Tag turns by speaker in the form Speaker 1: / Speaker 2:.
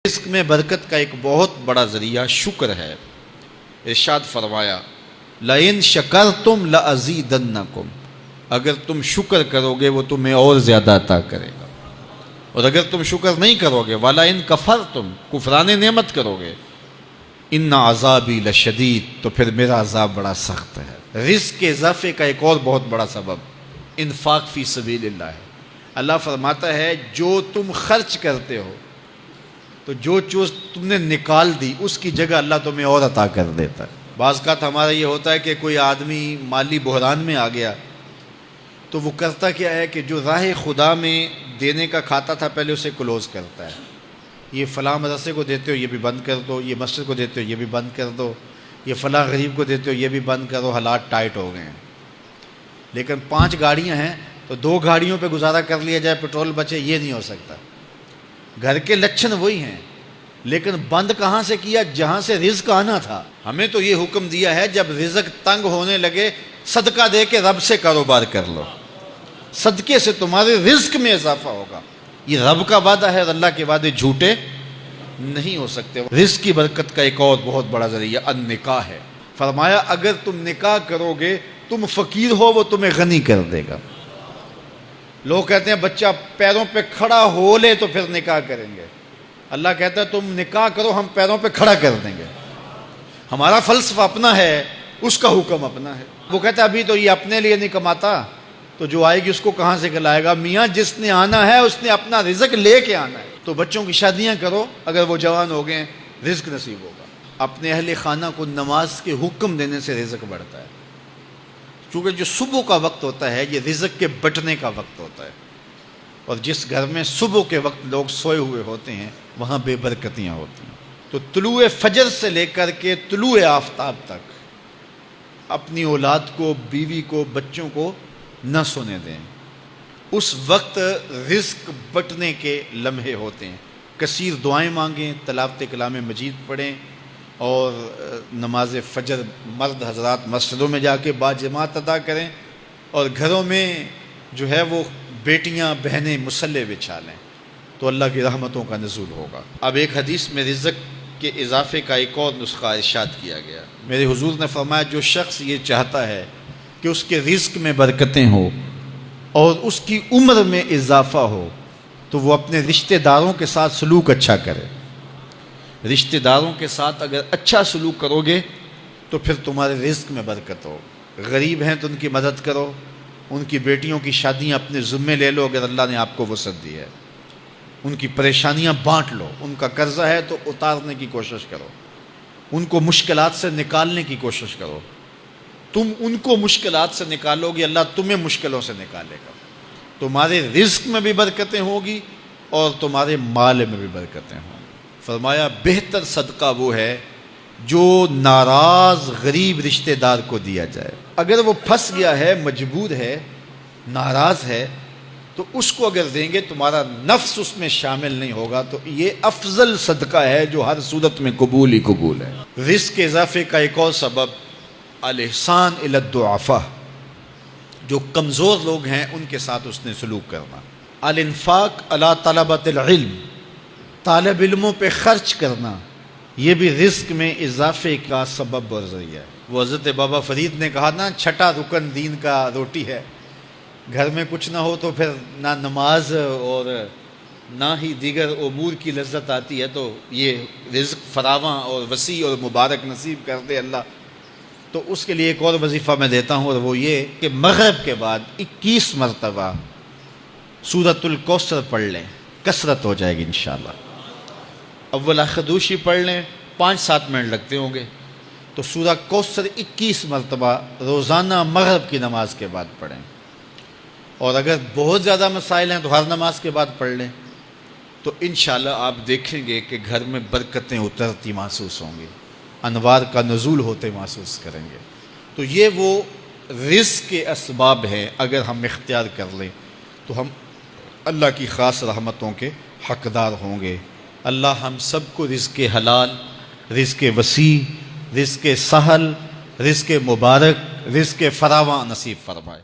Speaker 1: رزق میں برکت کا ایک بہت بڑا ذریعہ شکر ہے۔ ارشاد فرمایا لَإِن شَكَرْتُمْ لَأَزِيدَنَّكُمْ، اگر تم شکر کرو گے وہ تمہیں اور زیادہ عطا کرے گا، اور اگر تم شکر نہیں کرو گے وَلَئِن كَفَرْتُمْ، کفران نعمت کرو گے إِنَّ عَذَابِي لَشَدِيدٌ، تو پھر میرا عذاب بڑا سخت ہے۔ رزق کے اضافے کا ایک اور بہت بڑا سبب انفاق فی سبیل اللہ ہے۔ اللہ فرماتا ہے جو تم خرچ کرتے ہو تو جو چیز تم نے نکال دی اس کی جگہ اللہ تمہیں اور عطا کر دیتا ہے۔ بعض اوقات ہمارا یہ ہوتا ہے کہ کوئی آدمی مالی بحران میں آ گیا تو وہ کرتا کیا ہے کہ جو راہ خدا میں دینے کا کھاتا تھا پہلے اسے کلوز کرتا ہے۔ یہ فلاں مدرسے کو دیتے ہو یہ بھی بند کر دو، یہ مسجد کو دیتے ہو یہ بھی بند کر دو، یہ فلاں غریب کو دیتے ہو یہ بھی بند کرو، حالات ٹائٹ ہو گئے ہیں۔ لیکن 5 گاڑیاں ہیں تو 2 گاڑیوں پہ گزارا کر لیا جائے، پیٹرول بچے، یہ نہیں ہو سکتا۔ گھر کے لچھن وہی ہیں لیکن بند کہاں سے کیا؟ جہاں سے رزق آنا تھا۔ ہمیں تو یہ حکم دیا ہے جب رزق تنگ ہونے لگے صدقہ دے کے رب سے کاروبار کر لو، صدقے سے تمہارے رزق میں اضافہ ہوگا۔ یہ رب کا وعدہ ہے اور اللہ کے وعدے جھوٹے نہیں ہو سکتے۔ رزق کی برکت کا ایک اور بہت بڑا ذریعہ النکاح ہے۔ فرمایا اگر تم نکاح کرو گے تم فقیر ہو وہ تمہیں غنی کر دے گا۔ لوگ کہتے ہیں بچہ پیروں پہ کھڑا ہو لے تو پھر نکاح کریں گے۔ اللہ کہتا ہے تم نکاح کرو ہم پیروں پہ کھڑا کر دیں گے۔ ہمارا فلسفہ اپنا ہے، اس کا حکم اپنا ہے۔ وہ کہتا ہے ابھی تو یہ اپنے لیے نہیں کماتا تو جو آئے گی اس کو کہاں سے کھلائے گا؟ میاں جس نے آنا ہے اس نے اپنا رزق لے کے آنا ہے۔ تو بچوں کی شادیاں کرو، اگر وہ جوان ہو گئے رزق نصیب ہوگا۔ اپنے اہل خانہ کو نماز کے حکم دینے سے رزق بڑھتا ہے، کیونکہ جو صبح کا وقت ہوتا ہے یہ رزق کے بٹنے کا وقت ہوتا ہے، اور جس گھر میں صبح کے وقت لوگ سوئے ہوئے ہوتے ہیں وہاں بے برکتیاں ہوتی ہیں۔ تو طلوع فجر سے لے کر کے طلوع آفتاب تک اپنی اولاد کو، بیوی کو، بچوں کو نہ سونے دیں۔ اس وقت رزق بٹنے کے لمحے ہوتے ہیں۔ کثیر دعائیں مانگیں، تلاوت کلام مجید پڑھیں، اور نماز فجر مرد حضرات مسجدوں میں جا کے باجماعت ادا کریں، اور گھروں میں جو ہے وہ بیٹیاں بہنیں مصلے بچھا لیں تو اللہ کی رحمتوں کا نزول ہوگا۔ اب ایک حدیث میں رزق کے اضافے کا ایک اور نسخہ ارشاد کیا گیا۔ میرے حضور نے فرمایا جو شخص یہ چاہتا ہے کہ اس کے رزق میں برکتیں ہوں اور اس کی عمر میں اضافہ ہو تو وہ اپنے رشتہ داروں کے ساتھ سلوک اچھا کرے۔ رشتہ داروں کے ساتھ اگر اچھا سلوک کرو گے تو پھر تمہارے رزق میں برکت ہو۔ غریب ہیں تو ان کی مدد کرو، ان کی بیٹیوں کی شادیاں اپنے ذمے لے لو اگر اللہ نے آپ کو وسعت دی ہے، ان کی پریشانیاں بانٹ لو، ان کا قرضہ ہے تو اتارنے کی کوشش کرو، ان کو مشکلات سے نکالنے کی کوشش کرو۔ تم ان کو مشکلات سے نکالو گے اللہ تمہیں مشکلوں سے نکالے گا۔ تمہارے رزق میں بھی برکتیں ہوگی اور تمہارے مال میں بھی برکتیں ہوں گی۔ فرمایا بہتر صدقہ وہ ہے جو ناراض غریب رشتہ دار کو دیا جائے۔ اگر وہ پھنس گیا ہے، مجبور ہے، ناراض ہے، تو اس کو اگر دیں گے تمہارا نفس اس میں شامل نہیں ہوگا، تو یہ افضل صدقہ ہے جو ہر صورت میں قبول ہی قبول ہے۔ رزق کے اضافے کا ایک اور سبب الاحسان الی الضعفاء، جو کمزور لوگ ہیں ان کے ساتھ اس نے سلوک کرنا۔ الانفاق علی طلبۃ العلم، طالب علموں پہ خرچ کرنا، یہ بھی رزق میں اضافے کا سبب اور ذریعہ ہے۔ وہ حضرت بابا فرید نے کہا نا چھٹا رکن دین کا روٹی ہے۔ گھر میں کچھ نہ ہو تو پھر نہ نماز اور نہ ہی دیگر امور کی لذت آتی ہے، تو یہ رزق فراواں اور وسیع اور مبارک نصیب کر دے اللہ۔ تو اس کے لیے ایک اور وظیفہ میں دیتا ہوں، اور وہ یہ کہ مغرب کے بعد 21 مرتبہ سورۃ الکوثر پڑھ لیں، کثرت ہو جائے گی انشاءاللہ۔ اول خدوشی پڑھ لیں، 5-7 منٹ لگتے ہوں گے، تو سورہ کوثر 21 مرتبہ روزانہ مغرب کی نماز کے بعد پڑھیں، اور اگر بہت زیادہ مسائل ہیں تو ہر نماز کے بعد پڑھ لیں، تو انشاءاللہ آپ دیکھیں گے کہ گھر میں برکتیں اترتی محسوس ہوں گی، انوار کا نزول ہوتے محسوس کریں گے۔ تو یہ وہ رزق کے اسباب ہیں، اگر ہم اختیار کر لیں تو ہم اللہ کی خاص رحمتوں کے حقدار ہوں گے۔ اللہ ہم سب کو رزق حلال، رزق وسیع، رزق سہل، رزق مبارک، رزق فراواں نصیب فرمائے۔